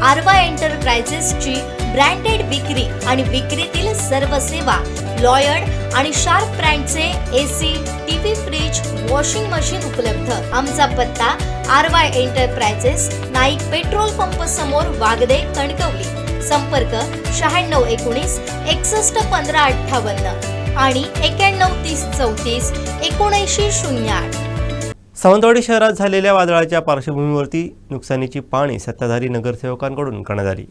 आरवा एंटरप्राइजेसची branded विक्री आणि विक्रीतील सर्व सेवा, लॉयड आणि शार्प ब्रँडचे AC, TV, fridge, washing machine उपलब्ध। आमचा पत्ता Aarva enterprises, Naik petrol pump समोर, वागदे, कणकवली। संपर्क 9619 61 15 58 आणि 91 30 34 79 08। सावंतवाडी शहरात झालेल्या वादळाच्या पार्श्वभूमीवरती नुकसानीची पाहणी सत्ताधारी नगरसेवकांकडून करण्यात आली।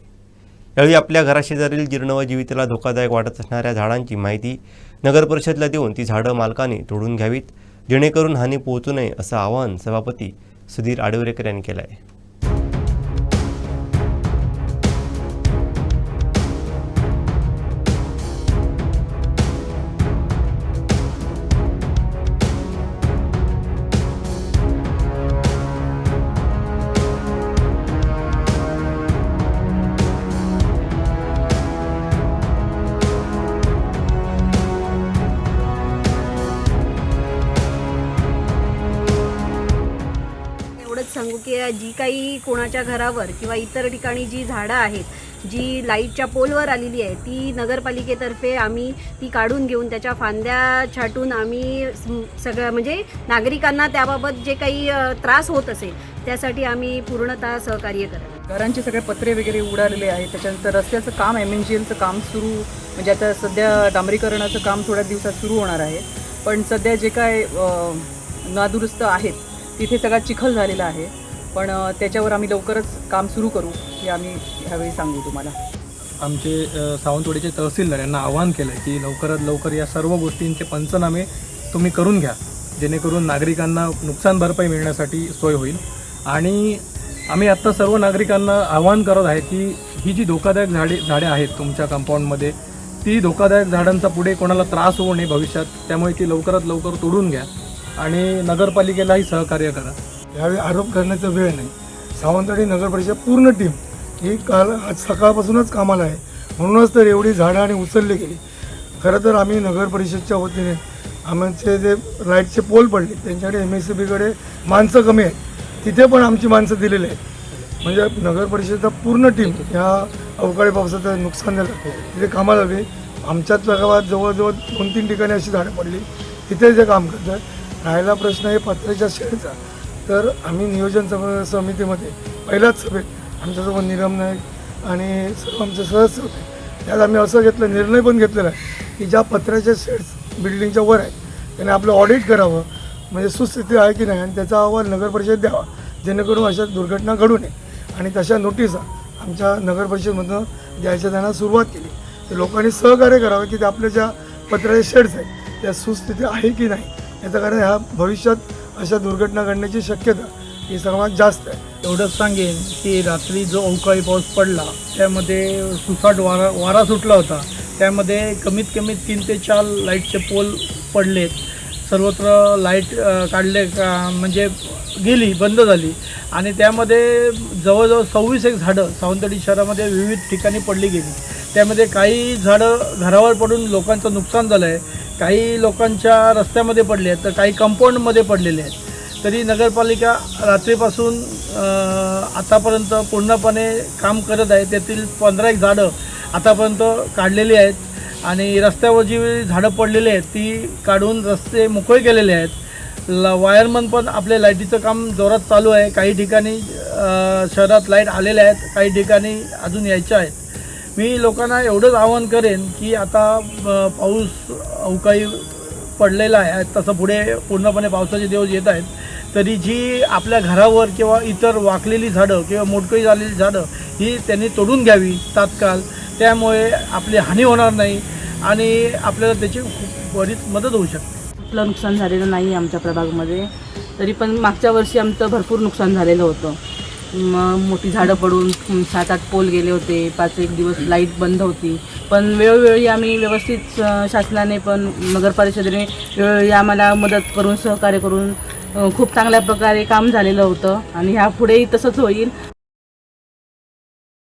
यावेळी आपल्या घराशेजारील जीर्ण व जीविताला धोकादायक वाटत असणाऱ्या झाडांची माहिती नगर परिषदेला देऊन ती झाडं मालकाने तोडून घ्यावीत, जेणेकरून हानी पोहोचू नये असं आवाहन सभापती सुधीर आडवरेकर यांनी केलं आहे। सांगू की जी काही कोणाच्या घरावर किंवा इतर ठिकाणी जी झाडं आहेत, जी लाईटच्या पोलवर आलेली आहे, ती नगरपालिकेतर्फे आम्ही ती काढून घेऊन त्याच्या फांद्या छाटून आम्ही सगळं म्हणजे नागरिकांना त्याबाबत जे काही त्रास होत असेल त्यासाठी आम्ही पूर्णतः सहकार्य करतो। घरांचे सगळे पत्रे वगैरे उडालेले आहेत। त्याच्यानंतर रस्त्याचं काम MNGLचं काम सुरू म्हणजे आता सध्या डांबरीकरणाचं काम थोड्या दिवसात सुरू होणार आहे, पण सध्या जे काय नादुरुस्त आहेत तिथे सगळा चिखल झालेला आहे, पण त्याच्यावर आम्ही लवकरच काम सुरू करू हे आम्ही ह्यावेळी सांगू तुम्हाला। आमचे सावंतवाडीचे तहसीलदार यांना आवाहन केलं आहे की लवकरात लवकर या सर्व गोष्टींचे पंचनामे तुम्ही करून घ्या, जेणेकरून नागरिकांना नुकसान भरपाई मिळण्यासाठी सोय होईल। आणि आम्ही आत्ता सर्व नागरिकांना आवाहन करत आहे की ही जी धोकादायक झाडे आहेत तुमच्या कंपाऊंडमध्ये, ती धोकादायक झाडांचा पुढे कोणाला त्रास होऊ नये भविष्यात, त्यामुळे ती लवकरात लवकर तोडून घ्या आणि नगरपालिकेलाही सहकार्य करा। यावेळी आरोप करण्याचा वेळ नाही। सावंतवाडी नगर परिषद पूर्ण टीम ही आज सकाळपासूनच कामाला आहे, म्हणूनच तर एवढी झाडं आणि उचलली गेली। खरं तर आम्ही नगर परिषदच्या वतीने आमचे जे लाईटचे पोल पडले त्यांच्याकडे MSCBकडे माणसं कमी आहेत, तिथे पण आमची माणसं दिलेली आहेत। म्हणजे नगर परिषदेचा पूर्ण टीम ह्या अवकाळी पावसाचं नुकसान झालं तिथे कामाला लागली। आमच्याच गावात जवळजवळ 2-3 ठिकाणी अशी झाडं पडली, तिथे जे काम करतात। राहिला प्रश्न आहे पत्र्याच्या शेडचा, तर आम्ही नियोजन समितीमध्ये पहिल्याच सभेत आमच्यासोबत निरम नाईक आणि सर्व आमचे सदस्य होते, त्यात आम्ही असं निर्णय पण घेतलेला आहे की ज्या पत्र्याच्या शेड्स बिल्डिंगच्या वर आहेत त्याने आपलं ऑडिट करावं, म्हणजे सुस्थिती आहे की नाही, आणि त्याचा अहवाल नगर परिषद द्यावा, जेणेकरून अशा दुर्घटना घडू नये। आणि तशा नोटिसा आमच्या नगर परिषदेमधून द्यायच्या त्यांना सुरुवात केली। ते लोकांनी सहकार्य करावं की ते आपल्या ज्या पत्र्याच्या शेड्स आहेत त्या सुस्थिती आहे की नाही, याचं कारण ह्या भविष्यात अशा दुर्घटना घडण्याची शक्यता ही सर्वात जास्त आहे। एवढंच सांगेन की रात्री जो अवकाळी पाऊस पडला त्यामध्ये सुसाट वारा सुटला होता, त्यामध्ये कमीत कमी 3 ते 4 लाईटचे पोल पडलेत, सर्वत्र लाईट काढले म्हणजे गेली, बंद झाली। आणि त्यामध्ये जवळजवळ 26 झाडं सावंतवाडी शहरामध्ये विविध ठिकाणी पडली गेली। त्यामध्ये काही झाडं घरावर पडून लोकांचं नुकसान झालं आहे, काही लोकांच्या रस्त्यामध्ये पडले आहेत, तर काही कंपाऊंडमध्ये पडलेले आहेत। तरी नगरपालिका रात्रीपासून आतापर्यंत पूर्णपणे काम करत आहे। त्यातील 15 झाडं आतापर्यंत काढलेली आहेत आणि रस्त्यावर जी झाडं पडलेली आहेत ती काढून रस्ते मोकळे केलेले आहेत। वायरमन पण आपले लाईटीचं काम जोरात चालू आहे। काही ठिकाणी शहरात लाईट आलेल्या आहेत, काही ठिकाणी अजून यायच्या आहेत। मी लोकांना एवढंच आवाहन करेन की आता पाऊस अवकाळी पडलेला आहे, तसं पुढे पूर्णपणे पावसाचे दिवस येत आहेत, तरी जी आपल्या घरावर किंवा इतर वाकलेली झाडं किंवा मोडकळी झालेली झाडं ही त्यांनी तोडून घ्यावी तात्काळ, त्यामुळे आपली हानी होणार नाही आणि आपल्याला त्याची खूप बरीच मदत होऊ शकते। आपलं नुकसान झालेलं नाही आमच्या प्रभागामध्ये, तरी पण मागच्या वर्षी आमचं भरपूर नुकसान झालेलं होतं। मोठी झाडं पडून 7-8 पोल गेले होते, 5-1 दिवस लाईट बंद होती, पण वेळोवेळी आम्ही व्यवस्थित शासनाने पण नगर परिषदेने वेळोवेळी आम्हाला मदत करून सहकार्य करून खूप चांगल्या प्रकारे काम झालेलं होतं आणि ह्यापुढेही तसंच होईल।